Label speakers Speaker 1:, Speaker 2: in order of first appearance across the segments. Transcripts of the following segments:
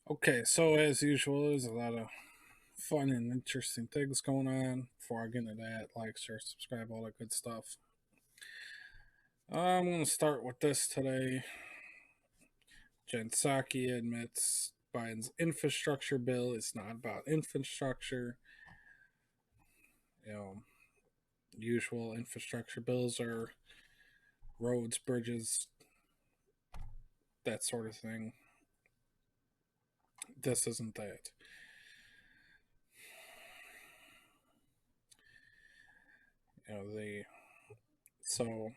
Speaker 1: Okay, so as usual, there's a lot of fun and interesting things going on. Before I get into that, like, share, subscribe, all that good stuff. I'm going to start with this today. Jen Psaki admits Biden's infrastructure bill is not about infrastructure. You know, usual infrastructure bills are roads, bridges, that sort of thing. This isn't that. The so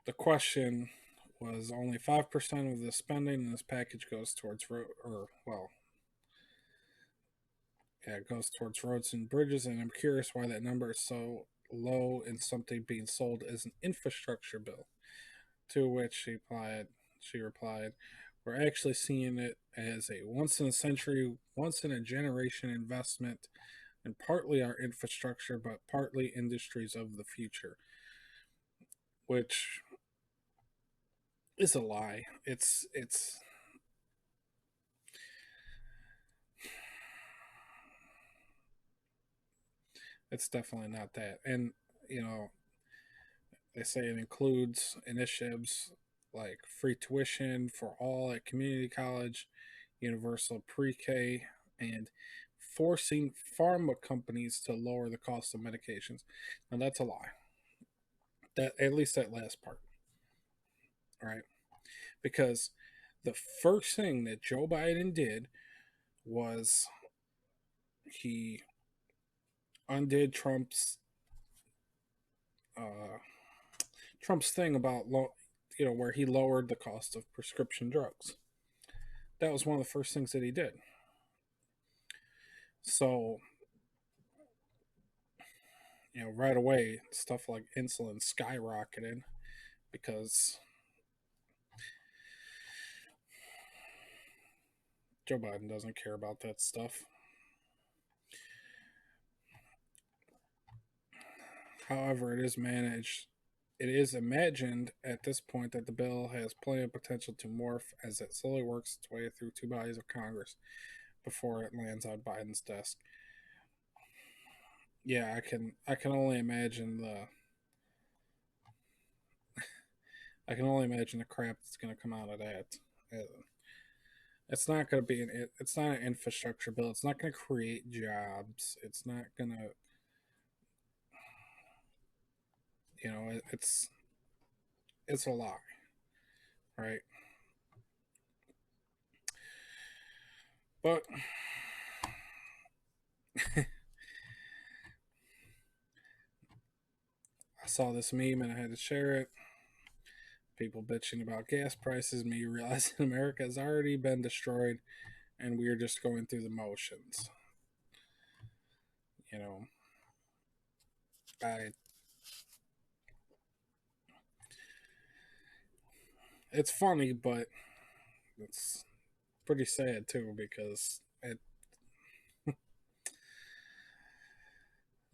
Speaker 1: the question was only 5% of the spending in this package goes towards road, or well, yeah, it goes towards roads and bridges, and I'm curious why that number is so low in something being sold as an infrastructure bill. To which she replied, "We're actually seeing it as a once in a century, once in a generation investment in partly our infrastructure, but partly industries of the future," which is a lie. It's definitely not that. And you know, they say it includes initiatives like free tuition for all at community college, universal pre-K, and forcing pharma companies to lower the cost of medications. Now that's a lie. That, at least that last part, right? Because the first thing that Joe Biden did was he undid uh, Trump's thing about where he lowered the cost of prescription drugs. That was one of the first things that he did. So, right away, stuff like insulin skyrocketed because Joe Biden doesn't care about that stuff. However, it is imagined at this point that the bill has plenty of potential to morph as it slowly works its way through two bodies of Congress before it lands on Biden's desk. Yeah, I can only imagine the crap that's going to come out of that. Uh, It's not going to be it's not an infrastructure bill. It's not going to create jobs. It's not going to, it's a lie, right? But I saw this meme and I had to share it. People bitching about gas prices, me realizing America has already been destroyed and we're just going through the motions. You know, I it's funny, but it's pretty sad too because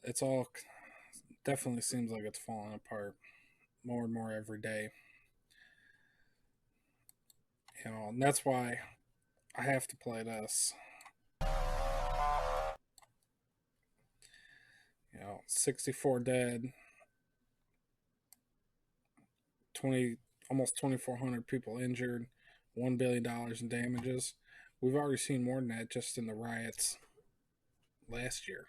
Speaker 1: it's all definitely seems like it's falling apart more and more every day. And that's why I have to play this. 64 dead, 20 almost 2,400 people injured, $1 billion in damages. We've already seen more than that just in the riots last year,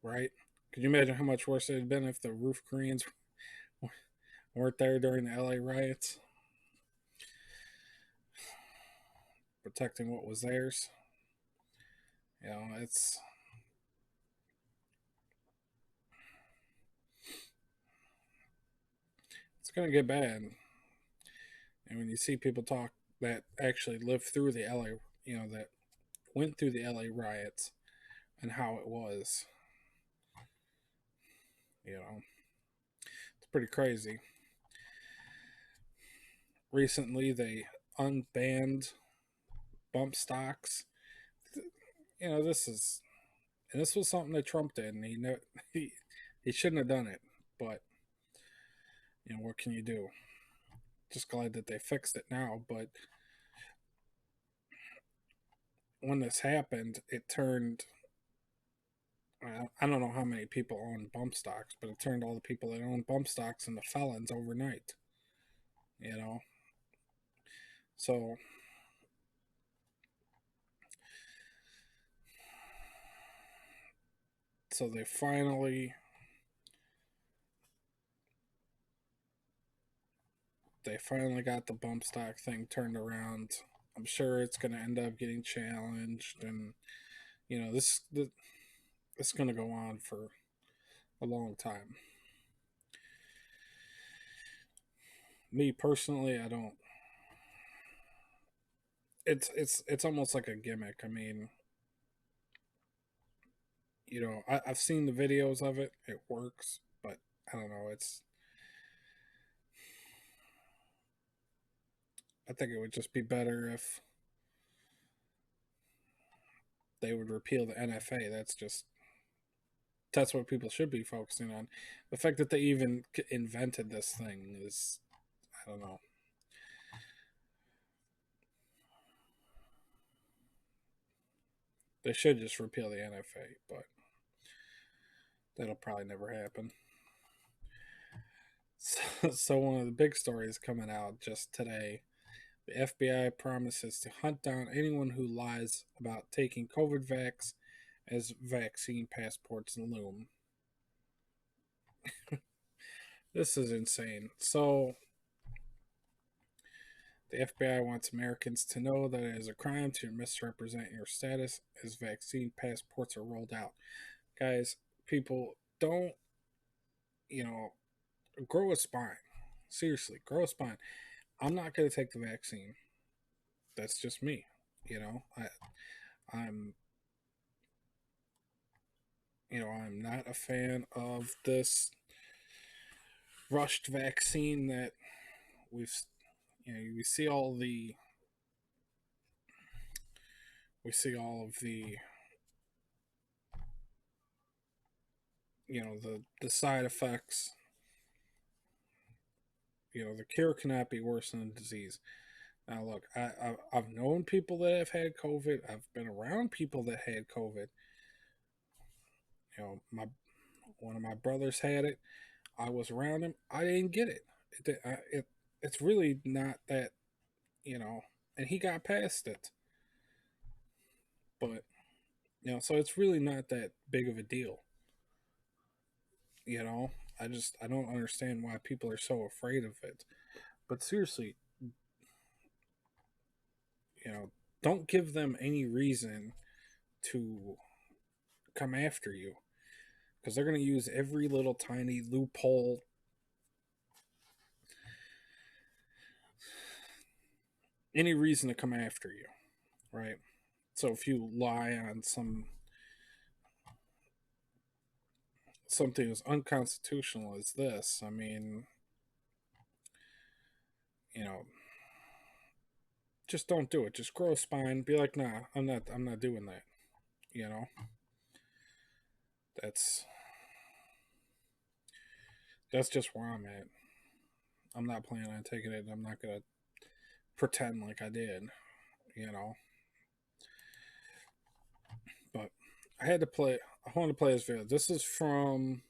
Speaker 1: right? Could you imagine how much worse it had been if the roof Koreans weren't there during the LA riots, protecting what was theirs? It's gonna get bad. And when you see people talk that actually lived through the LA, that went through the LA riots and how it was, it's pretty crazy. Recently, they unbanned bump stocks. This is and this was something that Trump did, and he he shouldn't have done it, but What can you do? Just glad that they fixed it now. But when this happened, it turned. I don't know how many people own bump stocks, but it turned all the people that own bump stocks into felons overnight. You know, so so they finally got the bump stock thing turned around. I'm sure it's going to end up getting challenged, and this is going to go on for a long time. Me personally, I don't. It's almost like a gimmick. I mean, I've seen the videos of it. It works, but I don't know. I think it would just be better if they would repeal the NFA. That's what people should be focusing on. The fact that they even invented this thing is, I don't know. They should just repeal the NFA, but that'll probably never happen. So one of the big stories coming out just today, the FBI promises to hunt down anyone who lies about taking COVID vax as vaccine passports loom. This is insane. So the FBI wants Americans to know that it is a crime to misrepresent your status as vaccine passports are rolled out. Guys, people, don't, you know, grow a spine. Seriously, grow a spine. I'm not going to take the vaccine. That's just me. I'm, I'm not a fan of this rushed vaccine that we've, we see all the, we see all of the, the side effects. The cure cannot be worse than the disease. Now, look, I've known people that have had COVID. I've been around people that had COVID. My one of my brothers had it. I was around him. I didn't get it. It's really not that, and he got past it. But so it's really not that big of a deal. You know, I don't understand why people are so afraid of it. But seriously, you know, don't give them any reason to come after you because they're going to use every little tiny loophole, any reason to come after you, right? So if you lie on something as unconstitutional as this, I mean, you know, just don't do it. Just grow a spine. Be like, nah, I'm not doing that. You know, that's that's just where I'm at. I'm not planning on taking it. I'm not gonna pretend like I did. You know, but I had to play. I wanted to play this video. This is from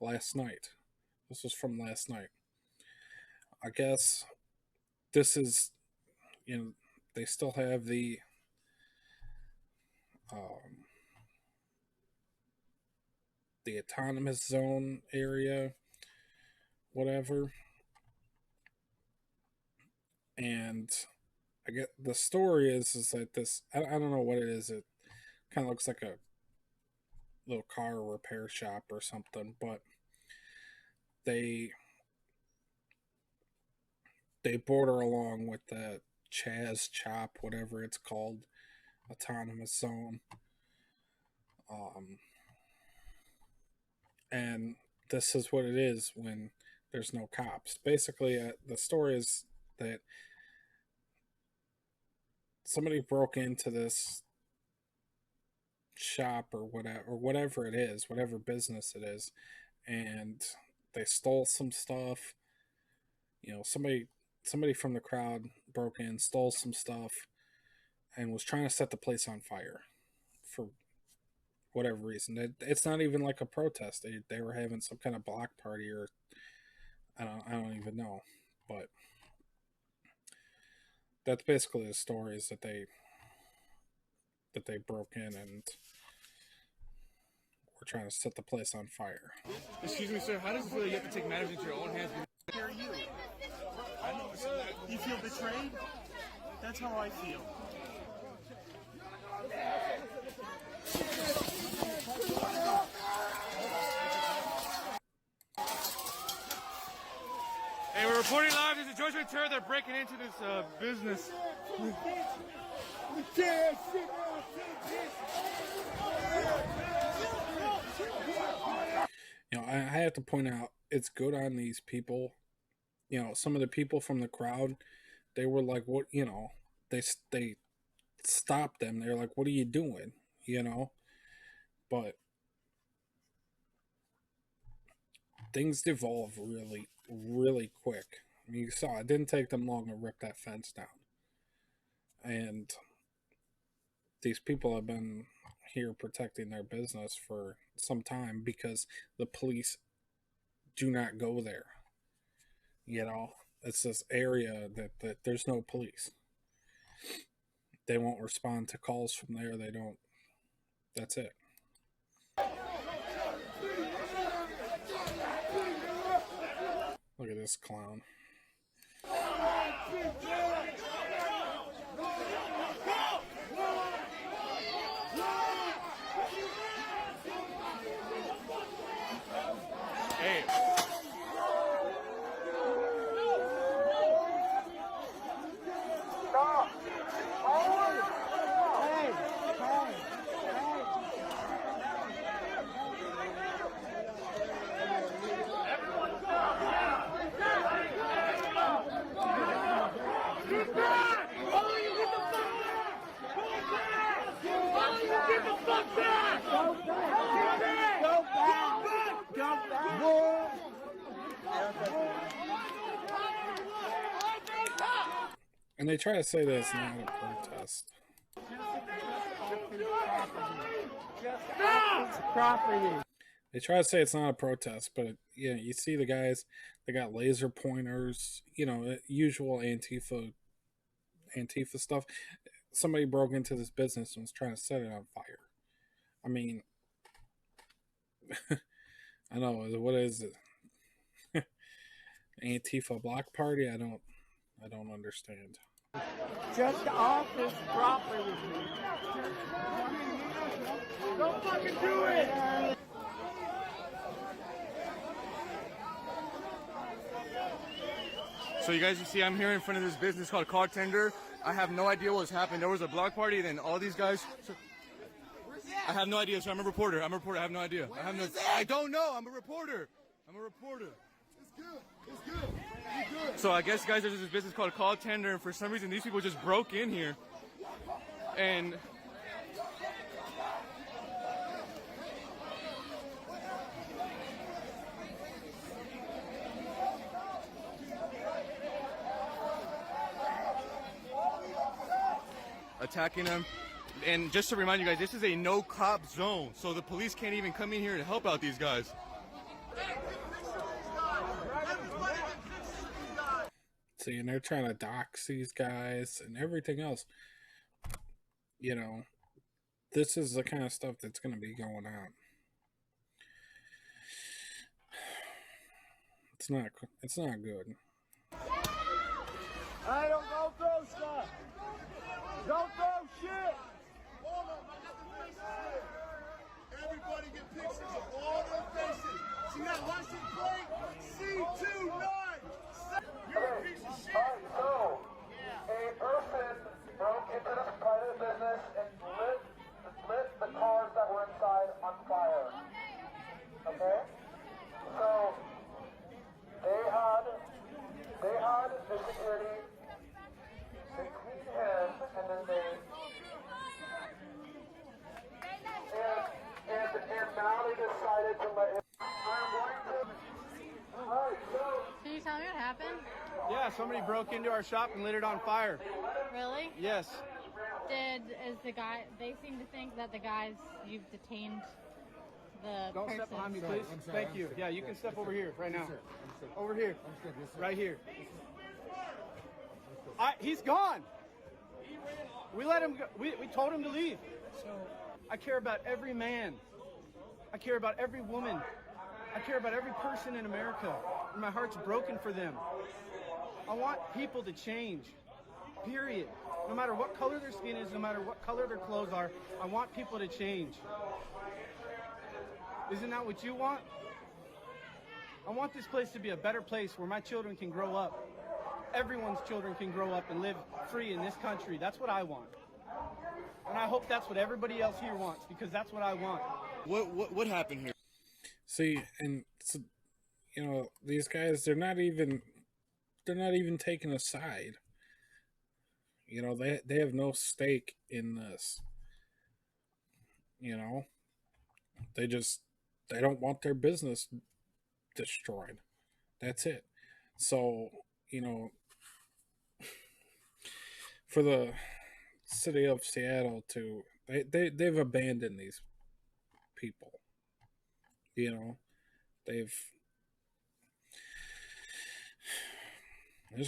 Speaker 1: last night. This was from last night. I guess this is, you know, they still have um, the autonomous zone area, whatever. And I get the story is that this, I don't know what it is. It kind of looks like a little car repair shop or something, but they they border along with the Chaz Chop, whatever it's called, autonomous zone. Um, and this is what it is when there's no cops. Basically, the story is that somebody broke into this shop or whatever it is, whatever business it is, and they stole some stuff. Somebody from the crowd broke in, stole some stuff, and was trying to set the place on fire for whatever reason. It's not even like a protest. They were having some kind of block party, or I don't even know. But that's basically the story, is that they broke in and were trying to set the place on fire.
Speaker 2: Excuse me, sir. How does it feel that you have to take matters into your own hands?
Speaker 3: Hear you. You feel betrayed? That's how I feel.
Speaker 2: Hey, we're reporting live. There's a Georgia terror. They're breaking into this business.
Speaker 1: I have to point out, it's good on these people. Some of the people from the crowd, they were like, what, they stopped them. They're like, what are you doing? But things devolve really, really quick. I mean, you saw it didn't take them long to rip that fence down. And these people have been here protecting their business for some time because the police do not go there. It's this area that there's no police. They won't respond to calls from there. They don't. That's it. Look at this clown.
Speaker 2: Hey.
Speaker 4: Stop! Hey! Get back! All of you get the fuck back! Go back! All of you get the fuck back! Go back! Go back! Go back! Go back!
Speaker 1: And they try to say that it's not a protest.
Speaker 4: It's property.
Speaker 1: They try to say it's not a protest, but you see the guys, they got laser pointers, usual Antifa stuff. Somebody broke into this business and was trying to set it on fire. I mean, I know, what is it? Antifa block party? I don't understand.
Speaker 4: Just office property. Don't fucking do it!
Speaker 2: So you guys, you see, I'm here in front of this business called Car Tender. I have no idea what's happened. There was a block party, then all these guys. I have no idea. So I'm a reporter. I have no idea. I don't know. I'm a reporter.
Speaker 5: It's good. It's good.
Speaker 2: So I guess, guys, there's this business called Call Tender, and for some reason these people just broke in here and attacking them. And just to remind you guys, this is a no cop zone, so the police can't even come in here to help out these guys.
Speaker 1: See, and they're trying to dox these guys and everything else. This is the kind of stuff that's going to be going on. It's not good.
Speaker 4: I don't go throw stuff. Don't throw shit.
Speaker 5: Hold on, I got the faces here. Everybody get pictures of all their faces. See that license plate? C29. You're a piece of shit.
Speaker 6: So, a person broke into this private business and lit the cars that were inside on fire. Okay? So, they had the security, they cleaned him, and then and now they decided to let him. I'm going to. Alright, so.
Speaker 7: Can you tell me what happened?
Speaker 3: Yeah, somebody broke into our shop and lit it on fire.
Speaker 7: Really?
Speaker 3: Yes.
Speaker 7: They seem to think that the guys you've detained the
Speaker 3: Don't
Speaker 7: person.
Speaker 3: step behind me, please. Thank you. Yeah, you can step over here right now. Over here. Right here. He's gone. We let him go. We told him to leave. I care about every man. I care about every woman. I care about every person in America. And my heart's broken for them. I want people to change. Period. No matter what color their skin is, no matter what color their clothes are, I want people to change. Isn't that what you want? I want this place to be a better place where my children can grow up. Everyone's children can grow up and live free in this country. That's what I want. And I hope that's what everybody else here wants, because that's what I want.
Speaker 2: What happened here?
Speaker 1: See, and so, you know, these guys, they're not even taking a side. You know, they have no stake in this. You know, they don't want their business destroyed. That's it. So, you know, for the city of Seattle they've abandoned these people. You know, there's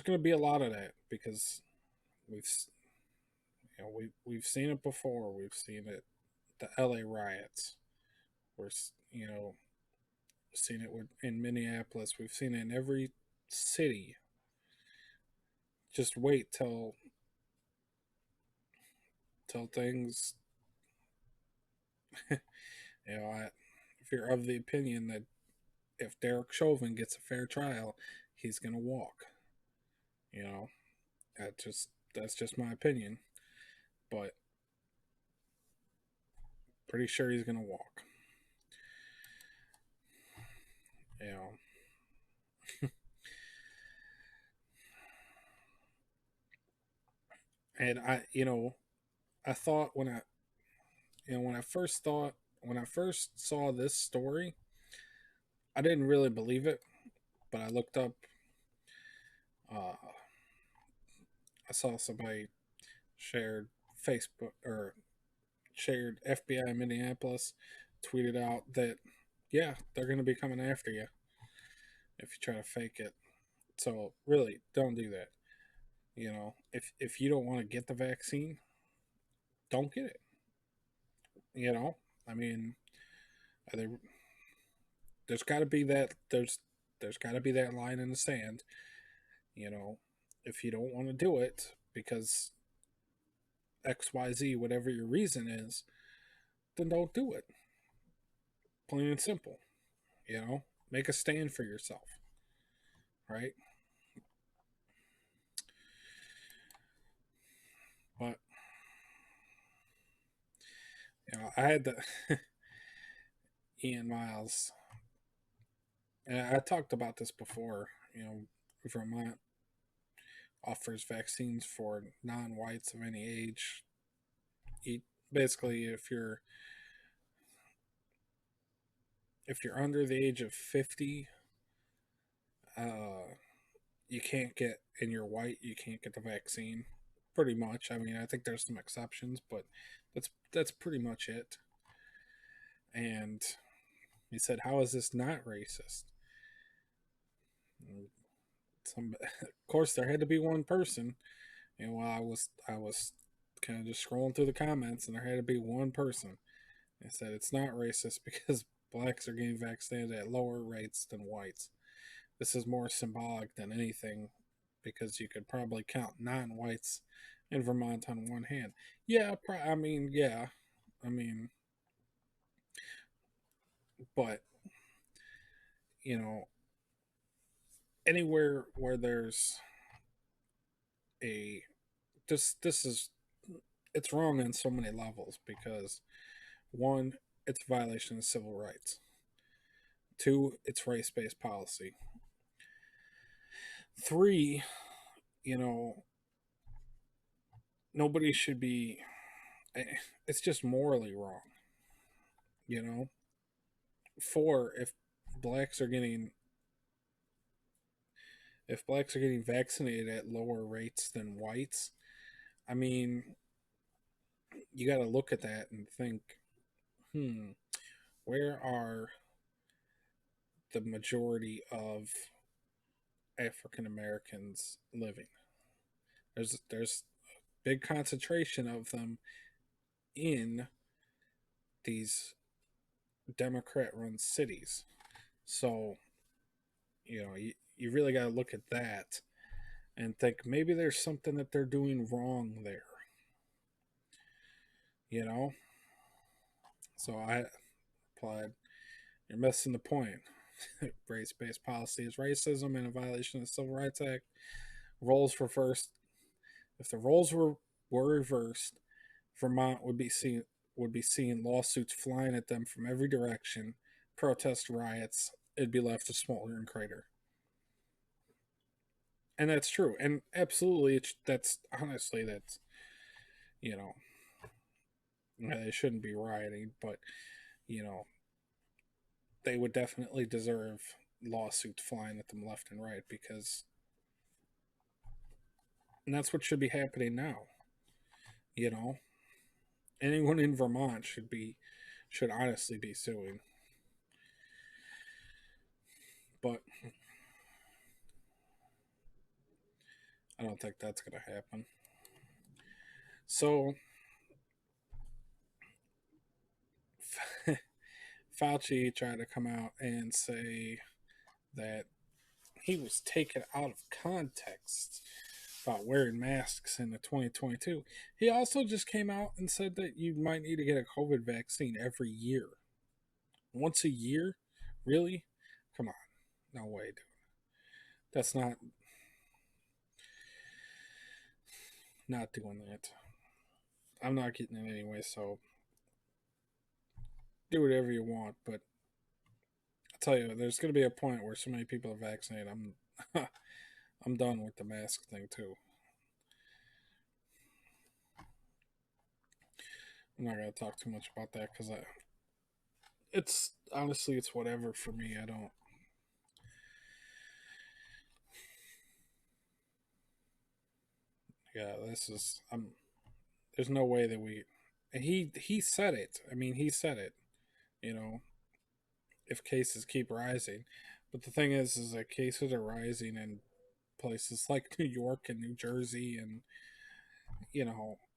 Speaker 1: going to be a lot of that, because we've seen it before. We've seen it, the LA riots. We're seen it in Minneapolis. We've seen it in every city. Just wait till things. If you're of the opinion that if Derek Chauvin gets a fair trial, he's gonna walk. You know, that's just my opinion, but pretty sure he's gonna walk. You know. And I thought when I first saw this story, I didn't really believe it, but I looked up. I saw somebody shared FBI Minneapolis tweeted out that, yeah, they're going to be coming after you if you try to fake it. So really, don't do that. You know, if you don't want to get the vaccine, don't get it. You know, I mean, there's got to be that line in the sand. You know, if you don't want to do it because XYZ, whatever your reason is, then don't do it. Plain and simple. You know, make a stand for yourself. Right? But, you know, I had the Ian Miles, and I talked about this before. You know, Vermont offers vaccines for non-whites of any age. Basically, if you're under the age of 50, you can't get, and you're white, you can't get the vaccine. Pretty much. I mean, I think there's some exceptions, but that's pretty much it. And he said, "How is this not racist?" Of course, there had to be one person. And while I was kind of just scrolling through the comments, and there had to be one person that said it's not racist because blacks are getting vaccinated at lower rates than whites. This is more symbolic than anything, because you could probably count non-whites in Vermont on one hand. Yeah, I mean, but you know, anywhere where there's it's wrong on so many levels, because one, it's a violation of civil rights. Two, it's race-based policy. Three, you know, nobody should be, it's just morally wrong. You know. Four, if blacks are getting, if blacks are getting vaccinated at lower rates than whites, I mean, you got to look at that and think, where are the majority of African Americans living? There's a big concentration of them in these Democrat run cities. So, you really got to look at that and think maybe there's something that they're doing wrong there. You know? So I replied, "You're missing the point. Race based policy is racism and a violation of the Civil Rights Act. Roles reversed. If the roles were reversed, Vermont would be seeing lawsuits flying at them from every direction, protest riots. It'd be left a smoldering crater." And that's true. And absolutely, that's you know, they shouldn't be rioting, but they would definitely deserve lawsuits flying at them left and right and that's what should be happening now. Anyone in Vermont should honestly be suing. But I don't think that's going to happen. So Fauci tried to come out and say that he was taken out of context about wearing masks in the 2022. He also just came out and said that you might need to get a COVID vaccine every year. Once a year? Really? Come on. No way, dude. That's not doing that. I'm not getting it anyway, so do whatever you want, but I tell you, there's going to be a point where so many people are vaccinated. I'm done with the mask thing too. I'm not going to talk too much about that because it's honestly, it's whatever for me. I don't. Yeah, there's no way that and he said it. I mean, he said it. If cases keep rising, but the thing is that cases are rising in places like New York and New Jersey, and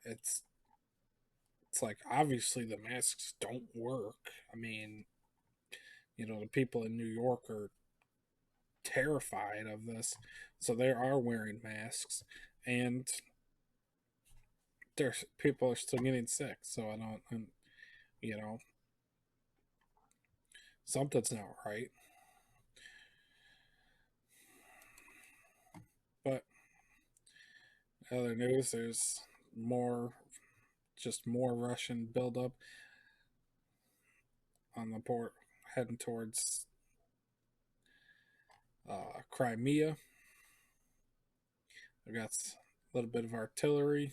Speaker 1: it's like obviously the masks don't work. I mean, the people in New York are terrified of this, so they are wearing masks, and people are still getting sick. So I don't, something's not right. But other news, there's more Russian buildup on the port heading towards Crimea. They got a little bit of artillery.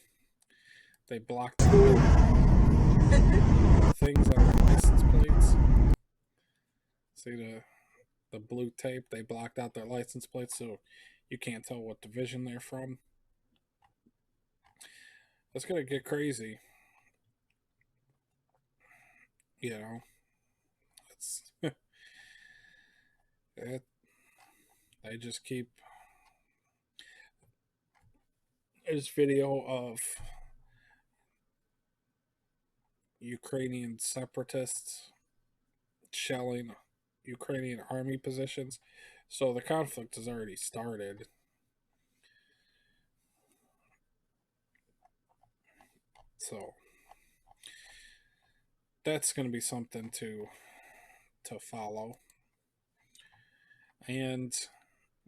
Speaker 1: They blocked out things on their license plates. See the blue tape? They blocked out their license plates so you can't tell what division they're from. It's gonna get crazy. It's they just keep. There's video of Ukrainian separatists shelling Ukrainian army positions. So the conflict has already started. So that's going to be something to follow. And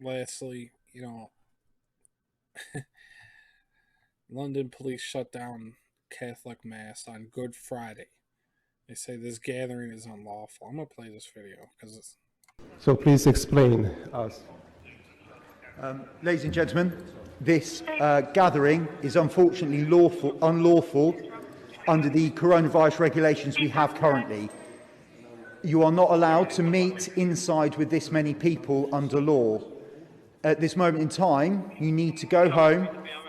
Speaker 1: lastly, London police shut down Catholic Mass on Good Friday. They say this gathering is unlawful. I'm going to play this video because it's...
Speaker 8: So please explain us.
Speaker 9: Ladies and gentlemen, this gathering is unfortunately unlawful under the coronavirus regulations we have currently. You are not allowed to meet inside with this many people under law. at this moment in time, you need to go home.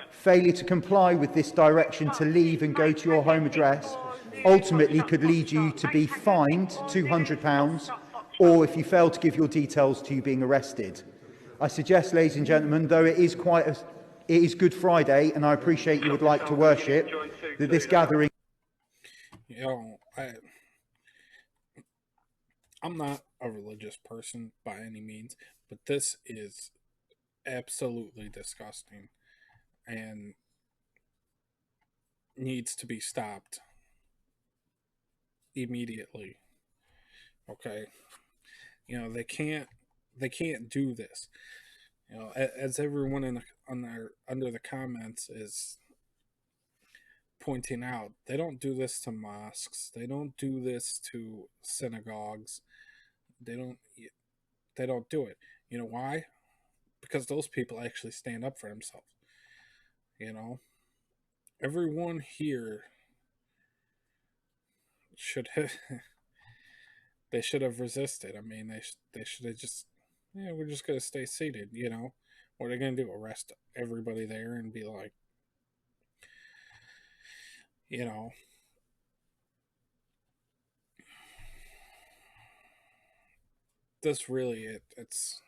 Speaker 9: Failure to comply with this direction to leave and go to your home address ultimately could lead you to be fined £200, or if you fail to give your details, to you being arrested. I suggest, ladies and gentlemen, though it is Good Friday, and I appreciate you would like to worship, that this gathering...
Speaker 1: I'm not a religious person by any means, but this is absolutely disgusting and needs to be stopped immediately. Okay, they can't do this. As everyone under the comments is pointing out, they don't do this to mosques. They don't do this to synagogues. They don't do it. You know why? Because those people actually stand up for themselves. Everyone here should have they should have resisted. I mean, they should have just, we're just gonna stay seated. What are they gonna do? Arrest everybody there and be like, this really it's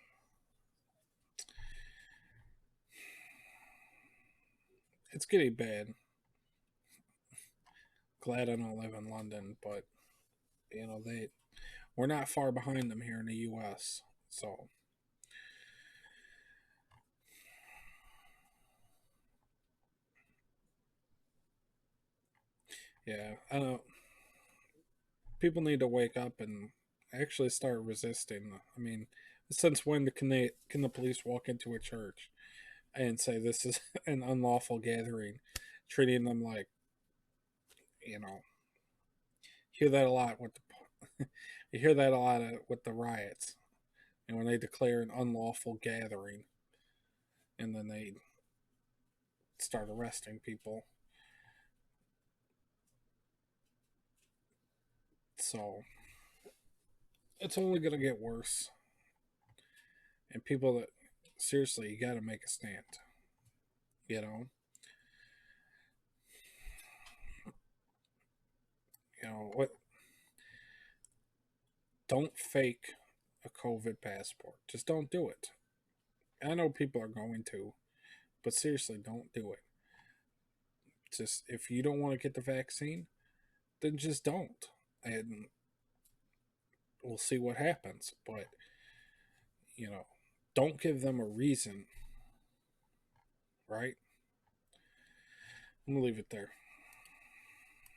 Speaker 1: getting bad. Glad I don't live in London, but we're not far behind them here in the U.S. So yeah, I don't. People need to wake up and actually start resisting. I mean, since when can the police walk into a church and say this is an unlawful gathering, treating them like, hear that a lot with the you hear that a lot with the riots, and when they declare an unlawful gathering, and then they start arresting people. So it's only gonna get worse, and people that seriously, you got to make a stand. You know, what? Don't fake a COVID passport. Just don't do it. I know people are going to, but seriously, don't do it. Just if you don't want to get the vaccine, then just don't, and we'll see what happens. But don't give them a reason, right? I'm gonna leave it there.